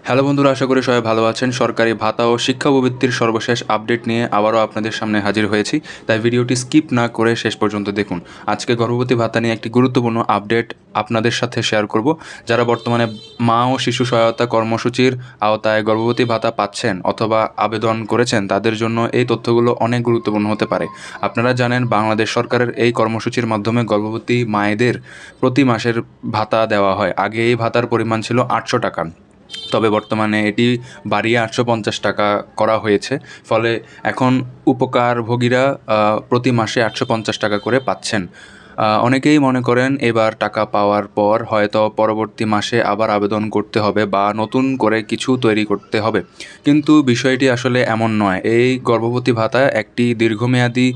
Hello বন্ধুরা, আশা করি সবাই ভালো আছেন। সরকারি ভাতা ও শিক্ষাবৃত্তির সর্বশেষ আপডেট নিয়ে আবারও আপনাদের সামনে হাজির হয়েছি, তাই ভিডিওটি স্কিপ না করে শেষ পর্যন্ত দেখুন। আজকে গর্ভবতী ভাতা নিয়ে একটি গুরুত্বপূর্ণ আপডেট আপনাদের সাথে শেয়ার করব। যারা বর্তমানে মা ও শিশু সহায়তা কর্মসূচির আওতায় গর্ভবতী ভাতা পাচ্ছেন অথবা আবেদন করেছেন, তাদের জন্য এই তথ্যগুলো অনেক গুরুত্বপূর্ণ হতে পারে। আপনারা জানেন, বাংলাদেশ সরকারের এই কর্মসূচির মাধ্যমে গর্ভবতী মায়েদের প্রতি মাসের ভাতা দেওয়া হয়। আগে এই ভাতার পরিমাণ ছিল 800 টাকা, তবে বর্তমানে এটি বাড়িয়ে 850 টাকা করা হয়েছে। ফলে এখন উপকারভোগীরা প্রতি মাসে 850 টাকা করে পাচ্ছেন। অনেকেই মনে করেন এবার টাকা পাওয়ার পর হয়তো পরবর্তী মাসে আবার আবেদন করতে হবে বা নতুন করে কিছু তৈরি করতে হবে, কিন্তু বিষয়টি আসলে এমন নয়। এই গর্ভবতী ভাতা একটি দীর্ঘমেয়াদী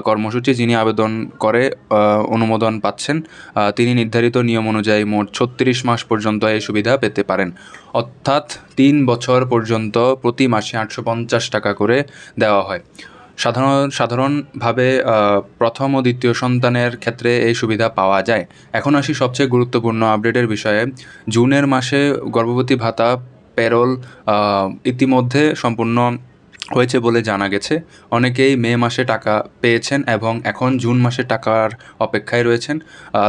কর্মসূচি। যিনি আবেদন করে অনুমোদন পাচ্ছেন, তিনি নির্ধারিত নিয়ম অনুযায়ী মোট 36 মাস পর্যন্ত এই সুবিধা পেতে পারেন। অর্থাৎ 3 বছর পর্যন্ত প্রতি মাসে 850 টাকা করে দেওয়া হয়। সাধারণভাবে প্রথম ও দ্বিতীয় সন্তানের ক্ষেত্রে এই সুবিধা পাওয়া যায়। এখন আসি সবচেয়ে গুরুত্বপূর্ণ আপডেটের বিষয়ে। জুনের মাসে গর্ভবতী ভাতা প্যারোল ইতিমধ্যে সম্পূর্ণ হয়েছে বলে জানা গেছে। অনেকেই মে মাসে টাকা পেয়েছেন এবং এখন জুন মাসে টাকার অপেক্ষায় রয়েছেন।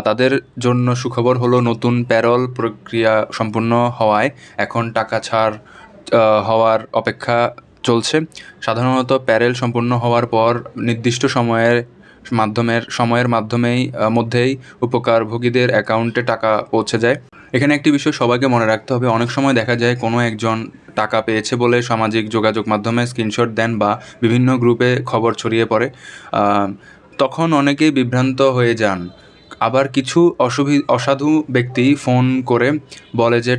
তাদের জন্য সুখবর হলো, নতুন প্যারোল প্রক্রিয়া সম্পূর্ণ হওয়ায় এখন টাকা ছাড় হওয়ার অপেক্ষা চলছে। সাধারণত প্যারোল সম্পূর্ণ হওয়ার পর নির্দিষ্ট সময়ের মধ্যেই উপকারভোগীদের অ্যাকাউন্টে টাকা পৌঁছে যায়। এখানে একটি বিষয় সবাইকে মনে রাখতে হবে, অনেক সময় দেখা যায় কোনো একজন টাকা পেয়েছে বলে সামাজিক যোগাযোগ মাধ্যমে স্ক্রিনশট দেন বা বিভিন্ন গ্রুপে খবর ছড়িয়ে পড়ে। তখন অনেকেই বিভ্রান্ত হয়ে যান। আবার কিছু অসাধু ব্যক্তি ফোন করে বলে যে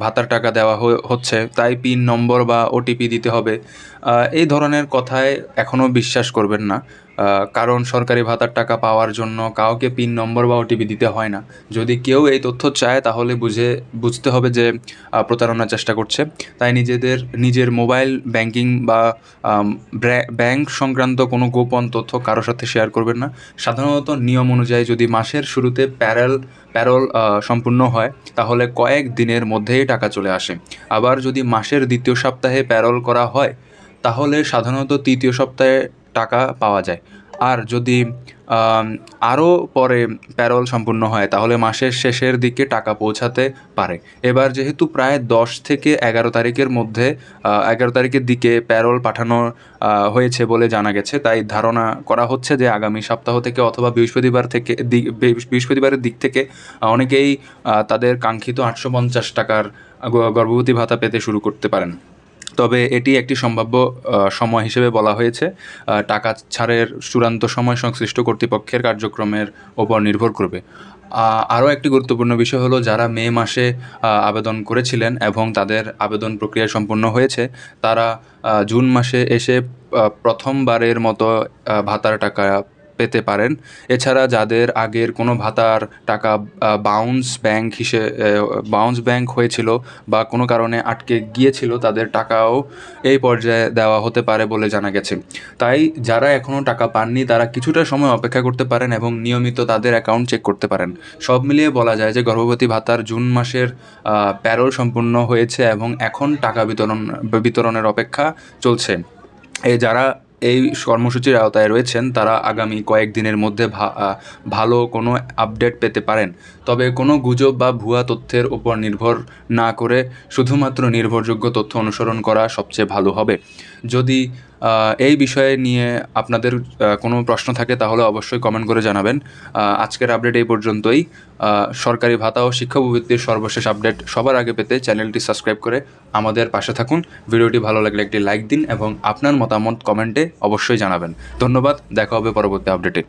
ভাতার টাকা দেওয়া হচ্ছে, তাই পিন নম্বর বা ওটিপি দিতে হবে। এই ধরনের কথায় এখনও বিশ্বাস করবেন না, কারণ সরকারি ভাতার টাকা পাওয়ার জন্য কাউকে পিন নম্বর বা ওটিপি দিতে হয় না। যদি কেউ এই তথ্য চায় তাহলে বুঝতে হবে যে প্রতারণার চেষ্টা করছে। তাই নিজের মোবাইল ব্যাংকিং বা ব্যাংক সংক্রান্ত কোনো গোপন তথ্য কারোর সাথে শেয়ার করবেন না। সাধারণত নিয়ম অনুযায়ী যদি মাসের শুরুতে প্যারোল সম্পূর্ণ হয়, তাহলে কয়েক দিনের মধ্যেই টাকা চলে আসে। আবার যদি মাসের দ্বিতীয় সপ্তাহে প্যারোল করা হয়, তাহলে সাধারণত তৃতীয় সপ্তাহে টাকা পাওয়া যায়। আর যদি আরও পরে প্যারোল সম্পূর্ণ হয়, তাহলে মাসের শেষের দিকে টাকা পৌঁছাতে পারে। এবার যেহেতু প্রায় 10 থেকে 11 তারিখের মধ্যে 11 তারিখের দিকে প্যারোল পাঠানো হয়েছে বলে জানা গেছে, তাই ধারণা করা হচ্ছে যে আগামী সপ্তাহ থেকে অথবা বৃহস্পতিবারের দিক থেকে অনেকেই তাদের কাঙ্ক্ষিত 850 টাকার গর্ভবতী ভাতা পেতে শুরু করতে পারেন। তবে এটি একটি সম্ভাব্য সময় হিসেবে বলা হয়েছে। টাকা ছাড়ের চূড়ান্ত সময় সংশ্লিষ্ট কর্তৃপক্ষের কার্যক্রমের ওপর নির্ভর করবে। আরও একটি গুরুত্বপূর্ণ বিষয় হলো, যারা মে মাসে আবেদন করেছিলেন এবং তাদের আবেদন প্রক্রিয়া সম্পূর্ণ হয়েছে, তারা জুন মাসে এসে প্রথমবারের মতো ভাতার টাকা পেতে পারেন। এছাড়া যাদের আগের কোনো ভাতার টাকা বাউন্স ব্যাংক হয়েছিল বা কোনো কারণে আটকে গিয়েছিল, তাদের টাকাও এই পর্যায়ে দেওয়া হতে পারে বলে জানা গেছে। তাই যারা এখনও টাকা পাননি, তারা কিছুটা সময় অপেক্ষা করতে পারেন এবং নিয়মিত তাদের অ্যাকাউন্ট চেক করতে পারেন। সব মিলিয়ে বলা যায় যে গর্ভবতী ভাতার জুন মাসের প্যারোল সম্পূর্ণ হয়েছে এবং এখন টাকা বিতরণের অপেক্ষা চলছে। যারা এই কর্মসূচির আওতায় রয়েছেন, তারা আগামী কয়েকদিনের মধ্যে ভালো কোনো আপডেট পেতে পারেন। তবে কোনো গুজব বা ভুয়া তথ্যের উপর নির্ভর না করে শুধুমাত্র নির্ভরযোগ্য তথ্য অনুসরণ করা সবচেয়ে ভালো হবে। যদি এই বিষয়ে নিয়ে আপনাদের কোনো প্রশ্ন থাকে, তাহলে অবশ্যই কমেন্ট করে জানাবেন। আজকের আপডেট এই পর্যন্তই। সরকারি ভাতা ও শিক্ষাবৃত্তির সর্বশেষ আপডেট সবার আগে পেতে চ্যানেলটি সাবস্ক্রাইব করে আমাদের পাশে থাকুন। ভিডিওটি ভালো লাগলে একটি লাইক দিন এবং আপনার মতামত কমেন্টে অবশ্যই জানাবেন। ধন্যবাদ, দেখা হবে পরবর্তী আপডেটে।